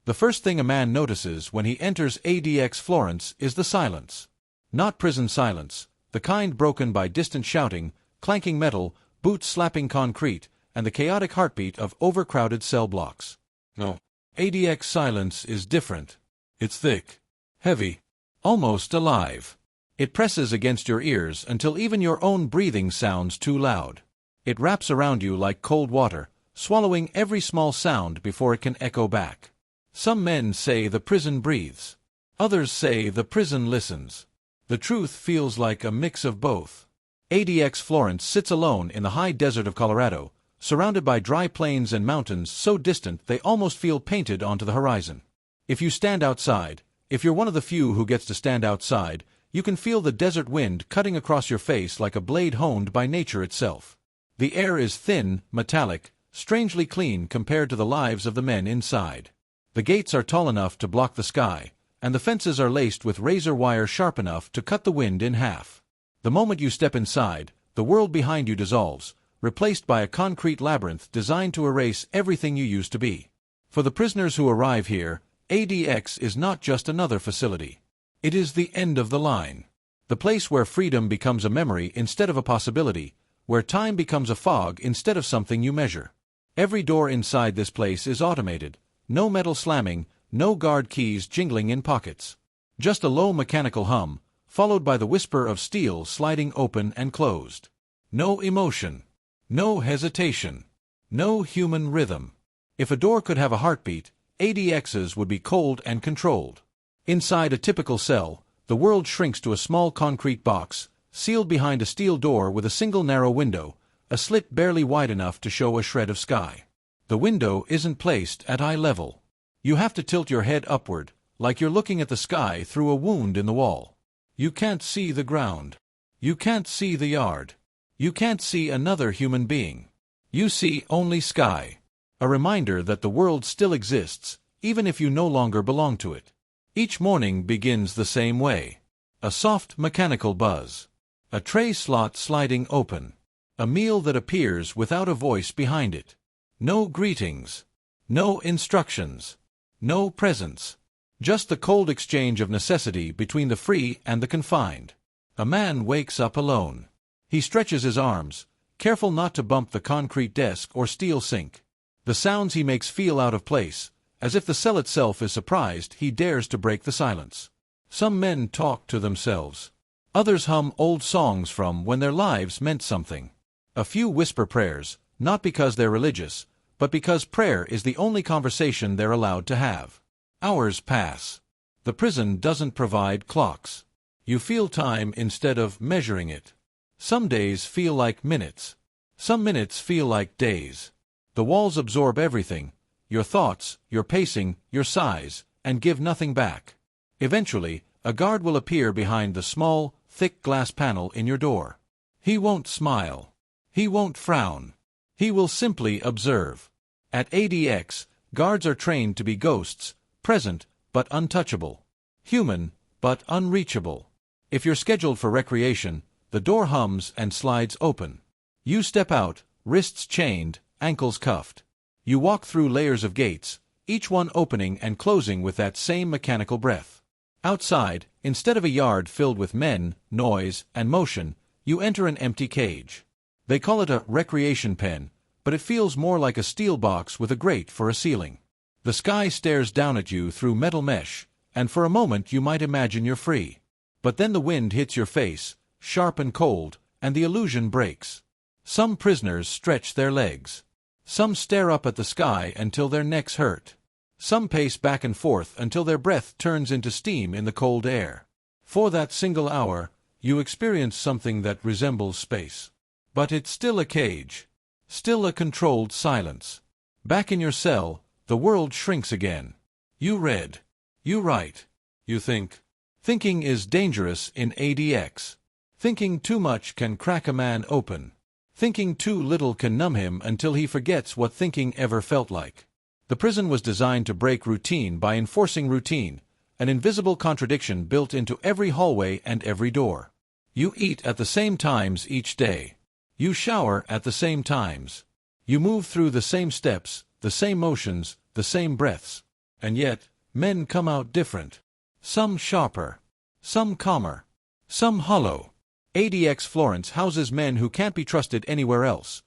The first thing a man notices when he enters ADX Florence is the silence. Not prison silence, the kind broken by distant shouting, clanking metal, boots slapping concrete, and the chaotic heartbeat of overcrowded cell blocks. No. ADX silence is different. It's thick, heavy, almost alive. It presses against your ears until even your own breathing sounds too loud. It wraps around you like cold water, swallowing every small sound before it can echo back. Some men say the prison breathes. Others say the prison listens. The truth feels like a mix of both. ADX Florence sits alone in the high desert of Colorado, surrounded by dry plains and mountains so distant they almost feel painted onto the horizon. If you stand outside, if you're one of the few who gets to stand outside, you can feel the desert wind cutting across your face like a blade honed by nature itself. The air is thin, metallic, strangely clean compared to the lives of the men inside. The gates are tall enough to block the sky, and the fences are laced with razor wire sharp enough to cut the wind in half. The moment you step inside, the world behind you dissolves, replaced by a concrete labyrinth designed to erase everything you used to be. For the prisoners who arrive here, ADX is not just another facility. It is the end of the line. The place where freedom becomes a memory instead of a possibility, where time becomes a fog instead of something you measure. Every door inside this place is automated. No metal slamming, no guard keys jingling in pockets. Just a low mechanical hum, followed by the whisper of steel sliding open and closed. No emotion. No hesitation. No human rhythm. If a door could have a heartbeat, ADXs would be cold and controlled. Inside a typical cell, the world shrinks to a small concrete box, sealed behind a steel door with a single narrow window, a slit barely wide enough to show a shred of sky. The window isn't placed at eye level. You have to tilt your head upward, like you're looking at the sky through a wound in the wall. You can't see the ground. You can't see the yard. You can't see another human being. You see only sky. A reminder that the world still exists, even if you no longer belong to it. Each morning begins the same way. A soft mechanical buzz. A tray slot sliding open. A meal that appears without a voice behind it. No greetings. No instructions. No presence. Just the cold exchange of necessity between the free and the confined. A man wakes up alone. He stretches his arms, careful not to bump the concrete desk or steel sink. The sounds he makes feel out of place, as if the cell itself is surprised he dares to break the silence. Some men talk to themselves. Others hum old songs from when their lives meant something. A few whisper prayers, not because they're religious, but because prayer is the only conversation they're allowed to have. Hours pass. The prison doesn't provide clocks. You feel time instead of measuring it. Some days feel like minutes. Some minutes feel like days. The walls absorb everything, your thoughts, your pacing, your sighs, and give nothing back. Eventually, a guard will appear behind the small, thick glass panel in your door. He won't smile. He won't frown. He will simply observe. At ADX, guards are trained to be ghosts, present but untouchable, human but unreachable. If you're scheduled for recreation, the door hums and slides open. You step out, wrists chained, ankles cuffed. You walk through layers of gates, each one opening and closing with that same mechanical breath. Outside, instead of a yard filled with men, noise, and motion, you enter an empty cage. They call it a recreation pen, but it feels more like a steel box with a grate for a ceiling. The sky stares down at you through metal mesh, and for a moment you might imagine you're free. But then the wind hits your face, sharp and cold, and the illusion breaks. Some prisoners stretch their legs. Some stare up at the sky until their necks hurt. Some pace back and forth until their breath turns into steam in the cold air. For that single hour, you experience something that resembles space. But it's still a cage. Still a controlled silence. Back in your cell, the world shrinks again. You read. You write. You think. Thinking is dangerous in ADX. Thinking too much can crack a man open. Thinking too little can numb him until he forgets what thinking ever felt like. The prison was designed to break routine by enforcing routine, an invisible contradiction built into every hallway and every door. You eat at the same times each day. You shower at the same times. You move through the same steps, the same motions, the same breaths. And yet, men come out different. Some sharper. Some calmer. Some hollow. ADX Florence houses men who can't be trusted anywhere else.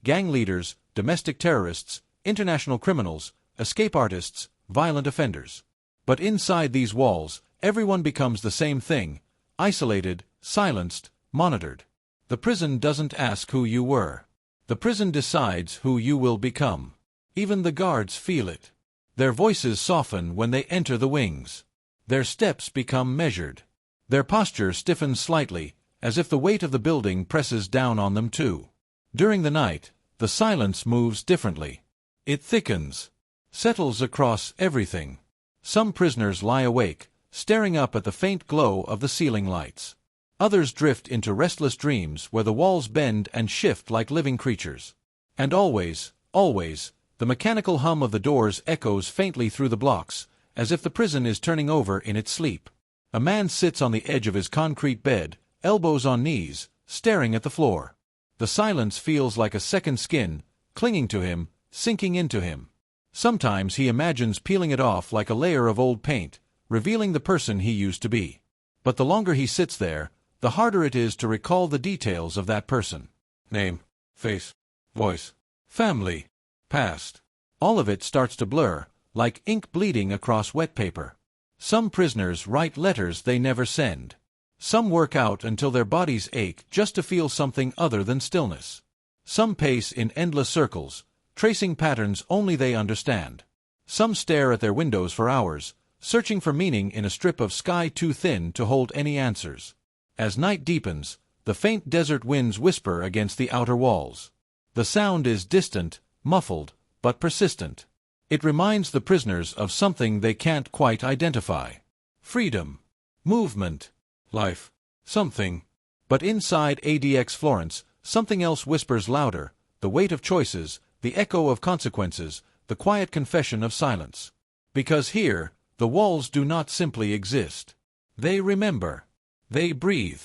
Gang leaders, domestic terrorists, international criminals, escape artists, violent offenders. But inside these walls, everyone becomes the same thing: isolated, silenced, monitored. The prison doesn't ask who you were. The prison decides who you will become. Even the guards feel it. Their voices soften when they enter the wings. Their steps become measured. Their posture stiffens slightly, as if the weight of the building presses down on them too. During the night, the silence moves differently. It thickens, settles across everything. Some prisoners lie awake, staring up at the faint glow of the ceiling lights. Others drift into restless dreams where the walls bend and shift like living creatures. And always, always, the mechanical hum of the doors echoes faintly through the blocks, as if the prison is turning over in its sleep. A man sits on the edge of his concrete bed, elbows on knees, staring at the floor. The silence feels like a second skin, clinging to him, sinking into him. Sometimes he imagines peeling it off like a layer of old paint, revealing the person he used to be. But the longer he sits there, the harder it is to recall the details of that person. Name, face, voice, family, past. All of it starts to blur, like ink bleeding across wet paper. Some prisoners write letters they never send. Some work out until their bodies ache just to feel something other than stillness. Some pace in endless circles, tracing patterns only they understand. Some stare at their windows for hours, searching for meaning in a strip of sky too thin to hold any answers. As night deepens, the faint desert winds whisper against the outer walls. The sound is distant, muffled, but persistent. It reminds the prisoners of something they can't quite identify. Freedom. Movement. Life. Something. But inside ADX Florence, something else whispers louder: the weight of choices, the echo of consequences, the quiet confession of silence. Because here, the walls do not simply exist. They remember. They breathe.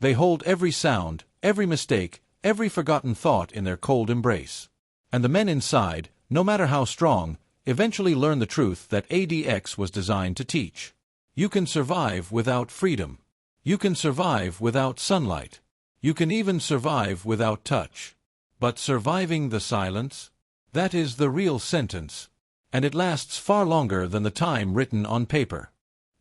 They hold every sound, every mistake, every forgotten thought in their cold embrace. And the men inside, no matter how strong, eventually learn the truth that ADX was designed to teach. You can survive without freedom. You can survive without sunlight. You can even survive without touch. But surviving the silence? That is the real sentence. And it lasts far longer than the time written on paper.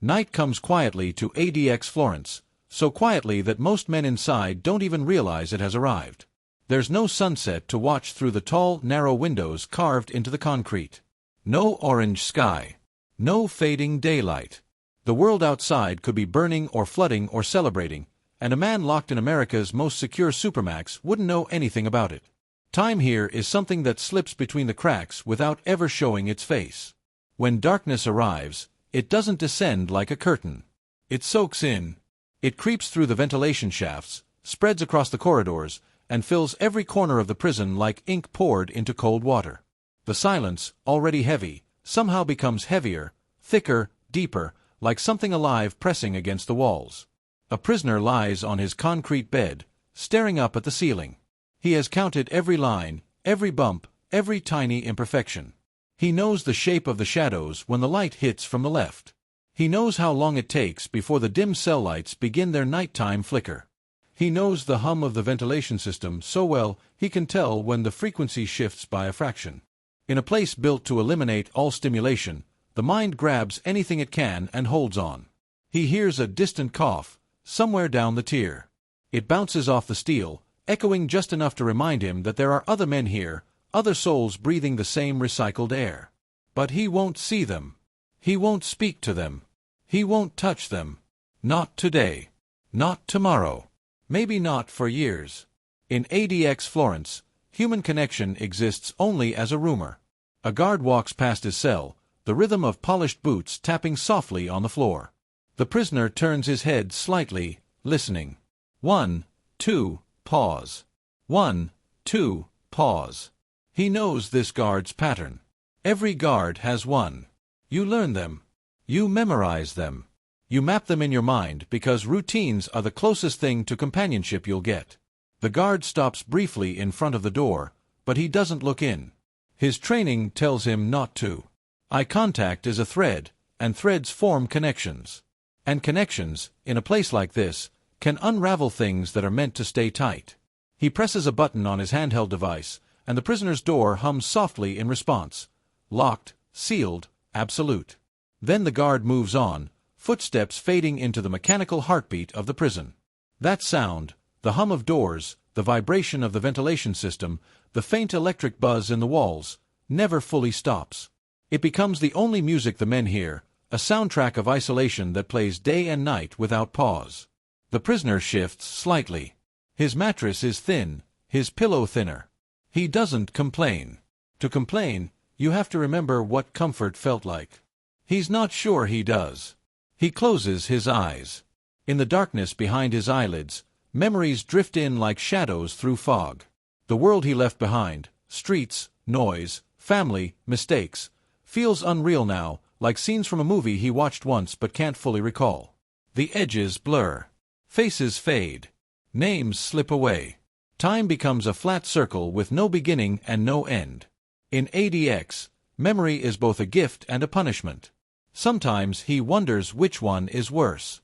Night comes quietly to ADX Florence, so quietly that most men inside don't even realize it has arrived. There's no sunset to watch through the tall, narrow windows carved into the concrete. No orange sky. No fading daylight. The world outside could be burning or flooding or celebrating, and a man locked in America's most secure supermax wouldn't know anything about it. Time here is something that slips between the cracks without ever showing its face. When darkness arrives, it doesn't descend like a curtain. It soaks in. It creeps through the ventilation shafts, spreads across the corridors, and fills every corner of the prison like ink poured into cold water. The silence, already heavy, somehow becomes heavier, thicker, deeper, like something alive pressing against the walls. A prisoner lies on his concrete bed, staring up at the ceiling. He has counted every line, every bump, every tiny imperfection. He knows the shape of the shadows when the light hits from the left. He knows how long it takes before the dim cell lights begin their nighttime flicker. He knows the hum of the ventilation system so well he can tell when the frequency shifts by a fraction. In a place built to eliminate all stimulation, the mind grabs anything it can and holds on. He hears a distant cough, somewhere down the tier. It bounces off the steel, echoing just enough to remind him that there are other men here, other souls breathing the same recycled air. But he won't see them. He won't speak to them. He won't touch them. Not today. Not tomorrow. Maybe not for years. In ADX Florence, human connection exists only as a rumor. A guard walks past his cell, the rhythm of polished boots tapping softly on the floor. The prisoner turns his head slightly, listening. 1, 2, pause. 1, 2, pause. He knows this guard's pattern. Every guard has one. You learn them. You memorize them. You map them in your mind because routines are the closest thing to companionship you'll get. The guard stops briefly in front of the door, but he doesn't look in. His training tells him not to. Eye contact is a thread, and threads form connections. And connections, in a place like this, can unravel things that are meant to stay tight. He presses a button on his handheld device, and the prisoner's door hums softly in response. Locked, sealed, absolute. Then the guard moves on, footsteps fading into the mechanical heartbeat of the prison. That sound, the hum of doors, the vibration of the ventilation system, the faint electric buzz in the walls, never fully stops. It becomes the only music the men hear, a soundtrack of isolation that plays day and night without pause. The prisoner shifts slightly. His mattress is thin, his pillow thinner. He doesn't complain. To complain, you have to remember what comfort felt like. He's not sure he does. He closes his eyes. In the darkness behind his eyelids, memories drift in like shadows through fog. The world he left behind, streets, noise, family, mistakes, feels unreal now, like scenes from a movie he watched once but can't fully recall. The edges blur. Faces fade. Names slip away. Time becomes a flat circle with no beginning and no end. In ADX, memory is both a gift and a punishment. Sometimes he wonders which one is worse.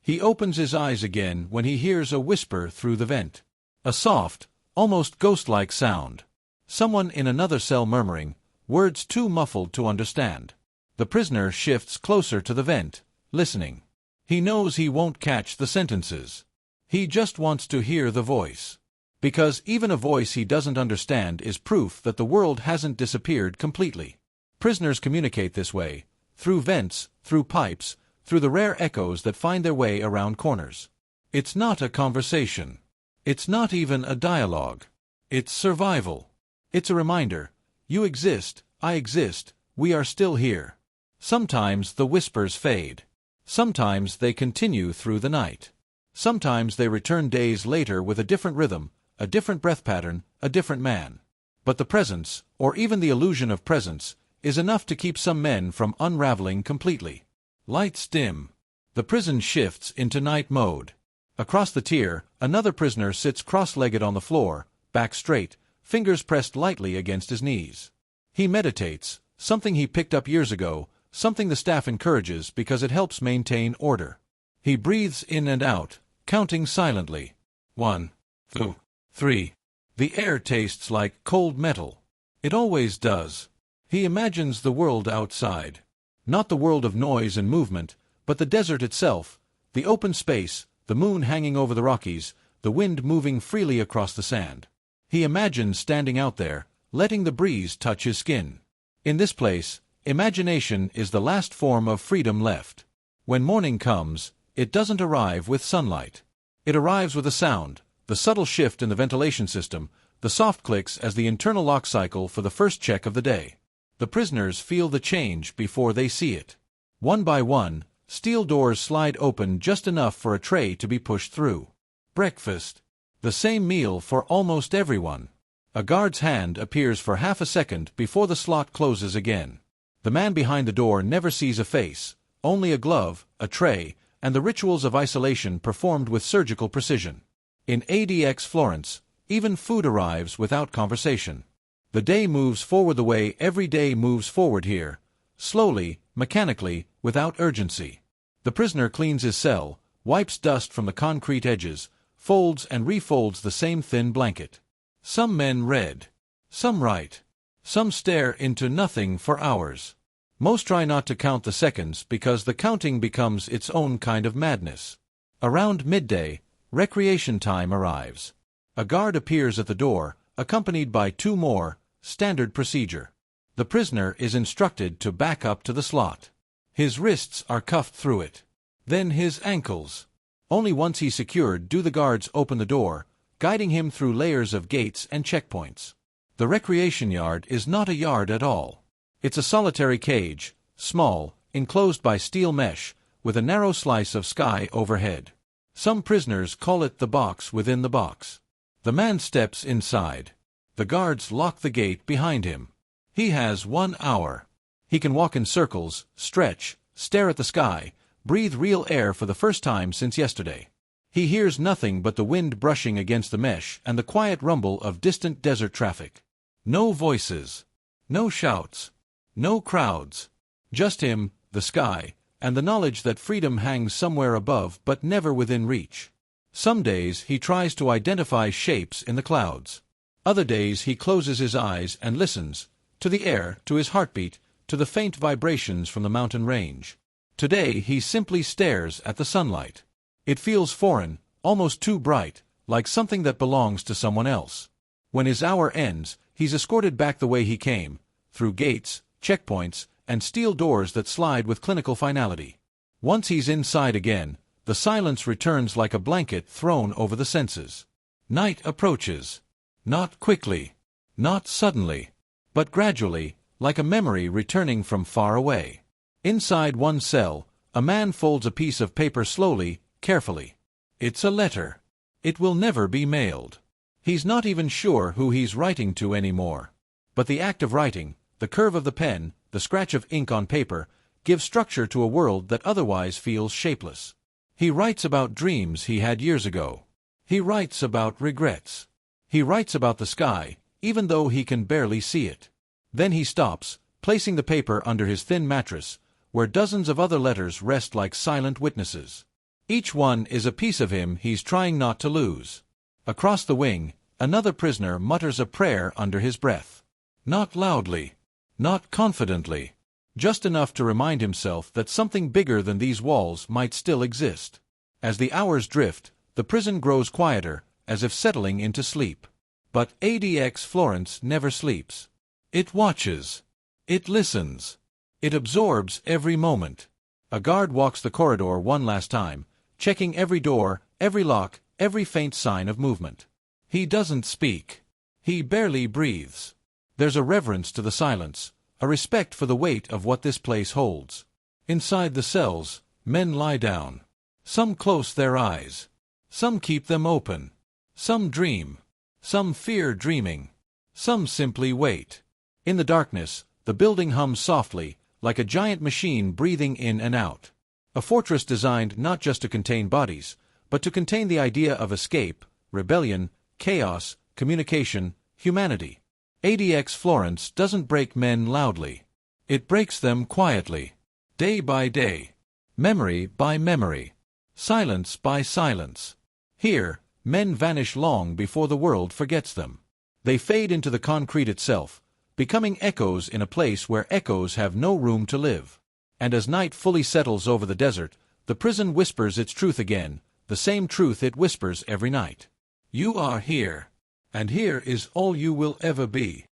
He opens his eyes again when he hears a whisper through the vent. A soft, almost ghost-like sound. Someone in another cell murmuring, words too muffled to understand. The prisoner shifts closer to the vent, listening. He knows he won't catch the sentences. He just wants to hear the voice. Because even a voice he doesn't understand is proof that the world hasn't disappeared completely. Prisoners communicate this way, through vents, through pipes, through the rare echoes that find their way around corners. It's not a conversation. It's not even a dialogue. It's survival. It's a reminder. You exist, I exist, we are still here. Sometimes the whispers fade. Sometimes they continue through the night. Sometimes they return days later with a different rhythm, a different breath pattern, a different man. But the presence, or even the illusion of presence, is enough to keep some men from unraveling completely. Lights dim. The prison shifts into night mode. Across the tier, another prisoner sits cross-legged on the floor, back straight, fingers pressed lightly against his knees. He meditates, something he picked up years ago, something the staff encourages because it helps maintain order. He breathes in and out, counting silently. 1, 2, 3. The air tastes like cold metal. It always does. He imagines the world outside. Not the world of noise and movement, but the desert itself, the open space, the moon hanging over the Rockies, the wind moving freely across the sand. He imagines standing out there, letting the breeze touch his skin. In this place, imagination is the last form of freedom left. When morning comes, it doesn't arrive with sunlight. It arrives with a sound, the subtle shift in the ventilation system, the soft clicks as the internal lock cycle for the first check of the day. The prisoners feel the change before they see it. One by one, steel doors slide open just enough for a tray to be pushed through. Breakfast. The same meal for almost everyone. A guard's hand appears for half a second before the slot closes again. The man behind the door never sees a face, only a glove, a tray, and the rituals of isolation performed with surgical precision. In ADX Florence, even food arrives without conversation. The day moves forward the way every day moves forward here, slowly, mechanically, without urgency. The prisoner cleans his cell, wipes dust from the concrete edges, folds and refolds the same thin blanket. Some men read. Some write. Some stare into nothing for hours. Most try not to count the seconds because the counting becomes its own kind of madness. Around midday, recreation time arrives. A guard appears at the door, accompanied by 2 more, standard procedure. The prisoner is instructed to back up to the slot. His wrists are cuffed through it. Then his ankles. Only once he's secured do the guards open the door, guiding him through layers of gates and checkpoints. The recreation yard is not a yard at all. It's a solitary cage, small, enclosed by steel mesh, with a narrow slice of sky overhead. Some prisoners call it the box within the box. The man steps inside. The guards lock the gate behind him. He has 1 hour. He can walk in circles, stretch, stare at the sky, breathe real air for the first time since yesterday. He hears nothing but the wind brushing against the mesh and the quiet rumble of distant desert traffic. No voices. No shouts. No crowds. Just him, the sky, and the knowledge that freedom hangs somewhere above but never within reach. Some days he tries to identify shapes in the clouds. Other days he closes his eyes and listens, to the air, to his heartbeat, to the faint vibrations from the mountain range. Today he simply stares at the sunlight. It feels foreign, almost too bright, like something that belongs to someone else. When his hour ends, he's escorted back the way he came, through gates, checkpoints, and steel doors that slide with clinical finality. Once he's inside again, the silence returns like a blanket thrown over the senses. Night approaches. Not quickly, not suddenly, but gradually, like a memory returning from far away. Inside one cell, a man folds a piece of paper slowly, carefully. It's a letter. It will never be mailed. He's not even sure who he's writing to anymore. But the act of writing, the curve of the pen, the scratch of ink on paper, gives structure to a world that otherwise feels shapeless. He writes about dreams he had years ago. He writes about regrets. He writes about the sky, even though he can barely see it. Then he stops, placing the paper under his thin mattress, where dozens of other letters rest like silent witnesses. Each one is a piece of him he's trying not to lose. Across the wing, another prisoner mutters a prayer under his breath. Not loudly, not confidently, just enough to remind himself that something bigger than these walls might still exist. As the hours drift, the prison grows quieter, as if settling into sleep. But ADX Florence never sleeps. It watches. It listens. It absorbs every moment. A guard walks the corridor one last time, checking every door, every lock, every faint sign of movement. He doesn't speak. He barely breathes. There's a reverence to the silence, a respect for the weight of what this place holds. Inside the cells, men lie down. Some close their eyes. Some keep them open. Some dream. Some fear dreaming. Some simply wait. In the darkness, the building hums softly, like a giant machine breathing in and out. A fortress designed not just to contain bodies, but to contain the idea of escape, rebellion, chaos, communication, humanity. ADX Florence doesn't break men loudly. It breaks them quietly. Day by day. Memory by memory. Silence by silence. Here, men vanish long before the world forgets them. They fade into the concrete itself, becoming echoes in a place where echoes have no room to live. And as night fully settles over the desert, the prison whispers its truth again, the same truth it whispers every night. You are here. And here is all you will ever be.